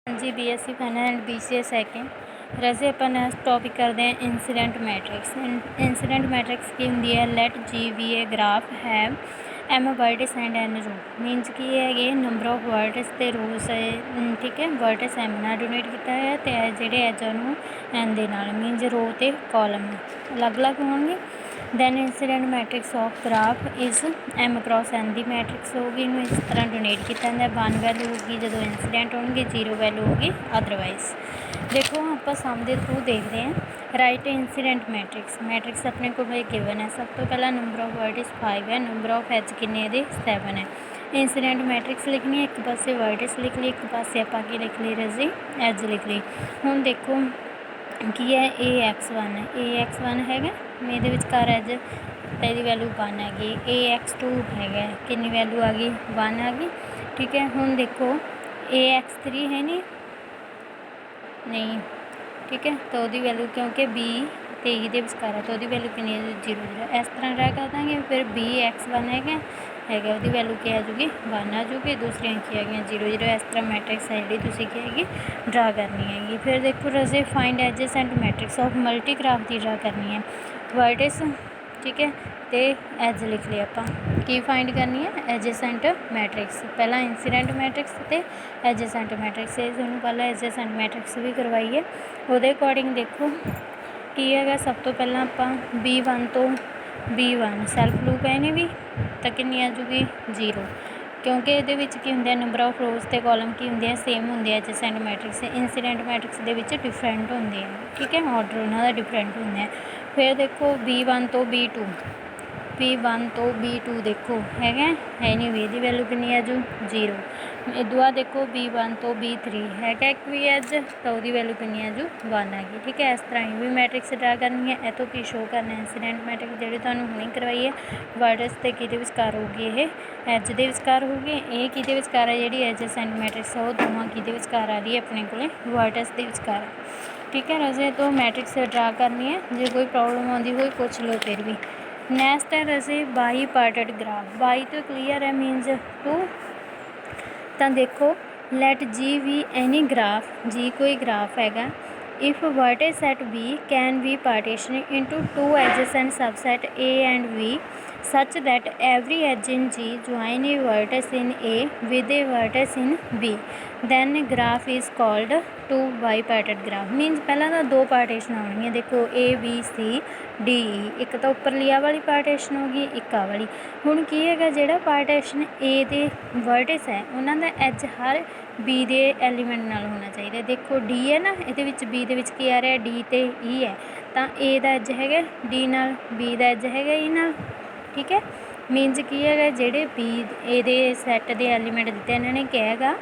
हाँ जी, BSc final and BCA second वैसे अपन टॉपिक करते हैं इंसीडेंट मैट्रिक्स। इंसीडेंट मैट्रिक्स की होंगी है let G V a graph है M vertices and N row means की है नंबर ऑफ वर्टिस ते रोज है। ठीक है, वर्टिस एम नाल डोनेट किया है तो जोड़े एज उन्होंने एन दे नाल मीनस रो ते कॉलम अलग अलग होंगे। Then incident matrix of graph is M cross N की मैट्रिक्स होगी, इन्हू इस तरह डोनेट किया जाता है। 1 वैल्यू होगी जो इंसीडेंट होंगे, 0 वैल्यू होगी अदरवाइज। देखो आप सम के थ्रू देखते हैं। राइट इंसीडेंट मैट्रिक्स अपने को गिवन है। सब तो पहला नंबर ऑफ वर्टिस 5 है, नंबर ऑफ एज किन्ने 7 है। इंसीडेंट मैट्रिक्स लिखनी है, एक पासे वर्टिस लिख ली, एक पासे आप लिख ली रजी एज लिख ली। हुण देखो की है AX1 है, AX1 है मेरे विचकार एज तो यदी वैल्यू 1 हैगी। AX2 है कितनी वैल्यू आ गई 1 आ गई। ठीक है, हुण देखो AX3 है नहीं। ठीक है, तो वही वैल्यू क्योंकि B तो E के विचकार है तो वही वैल्यू कितनी 0 0 इस तरह ड्रा कर देंगे। फिर BX1 है वही वैल्यू क्या आ जाऊगी 1 आ जाऊगी, दूसरिया की है 0 0। इस तरह मैट्रिक्स है जी तुम की ड्रा करनी हैगी। फिर देखो रजे find edges and matrix of multigraph की ड्रा करनी है वर्टिस। ठीक है, तो एज लिख लिया आप की फाइंड करनी है एजेसेंट मैट्रिक्स। पहला इंसीडेंट मैट्रिक्स तो एजेसेंट मैट्रिक्स थोड़ा पहला एजेसेंट मैट्रिक्स भी करवाई है। वो अकॉर्डिंग देखो की है सब तो पहला आप B1 तो B1 सैल्फ लूप है भी तो कितनी आ जाऊगी 0, क्योंकि ये की होंगे नंबर ऑफ रोज ते कॉलम की होंगे सेम होंगे एजेसेंट मैट्रिक्स। इंसीडेंट मैट्रिक्स के डिफरेंट होंगे हैं। ठीक है, ऑर्डर उन्होंने डिफरेंट होंगे हैं। फिर देखो B1 तो B1 तो B2 देखो है नहीं भी यदी वैल्यू कितनी है जो 0। इदुआ देखो B1 तो B3 है एक भी एज तो वही वैल्यू कितनी है जो 1 हैगी। ठीक है, इस तरह ही भी मैट्रिक्स ड्रा करनी है। इतों की शो करना है इंसीडेंट मैट्रिक्स जी तुहानूं हुणे करवाई है वर्ड्स ते किहदे विचकार होगी, ये एज दे विचकार होगी। ये किहदे विचकार है जी एजेसेंट मैट्रिक्स वो दोवां किहदे विचकार आ रही है अपने को वर्ड्स दे विचकार। ठीक है रजे, तो मैट्रिक्स ड्रा करनी है। जो कोई प्रॉब्लम आती होई पूछ लो। फिर भी नैक्सट है रजे बाई पार्टेड ग्राफ। बाई तो क्लीयर है मीनस 2। तो देखो let G V any graph G कोई ग्राफ है if vertices at B can be partition into 2 adjacent subset A and V such that every edge in G join a vertex in A with a vertex in B, then graph is called 2 bipartite graph। मीनस पहला तो 2 partition आउणगियां देखो A B C D E, एक तो उपरली आ वाली partition होगी, एक आ वाली। हुण की है जिहड़ा पार्टीशन A दे वर्टिस है उन्हां दा एज हर B दे एलीमेंट नाल होना चाहिए। देखो D है ना, ये B दे विच की आ रहा D ते E है तो A दा एज है D नाल, B दा एज है E नाल। ठीक है, मीनस की है जोड़े B ए सैट के एलीमेंट दिते इन्होंने क्या है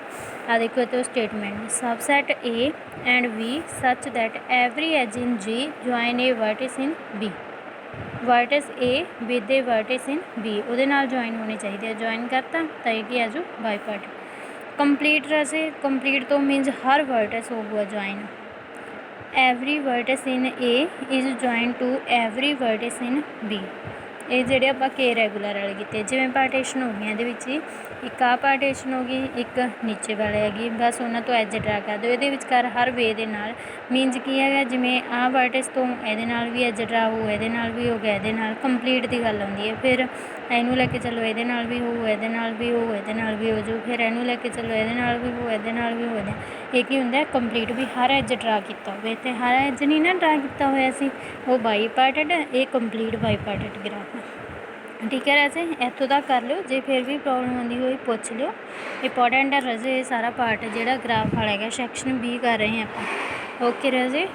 आ देखो तो statement subset A and V such that every edge in G join a vertex in B, vertex A with a vertex in B उहदे नाल ज्वाइन होने चाहिए। ज्वाइन करता तो ये आ जाओ बाई पार्ट कंप्लीट। रसे कंप्लीट तो मीनस हर वर्टिस होगा join. Every vertex in A is join to every vertex in B। ये जोड़े आप के रैगूलर वाले किए जिमें पार्टीशन हो गई ये एक आ पार्टीशन होगी, एक नीचे वाले हैगी, बस उन्होंने तो एज ड्रा कर दो। ये विचकार हर वे दे नाल मीनस की है जिमें आ वर्टिस तो ये भी एज ड्रा हो, ये भी हो गया, ये कंप्लीट की गल आती है। फिर इनू लैके चलो ये भी हो, ये भी हो, ये भी हो जाओ। फिर इनू लैके चलो ये भी हो, ये भी हो जाए। ये की होंगे कंप्लीट भी हर एज ड्रा किया हो तो हर एज नहीं ना ड्रा किया होया सी वो बाई पार्टेड है, ये कंप्लीट बाई पार्टेड ग्राफ है। ठीक है रजे, इतों तक कर लो। जे फिर भी प्रॉब्लम आती हुई पूछ लो। इंपॉर्टेंट है रजे ये सारा पार्ट जोड़ा ग्राफ वाला है। सैक्शन B कर रहे हैं आप। ओके रजे।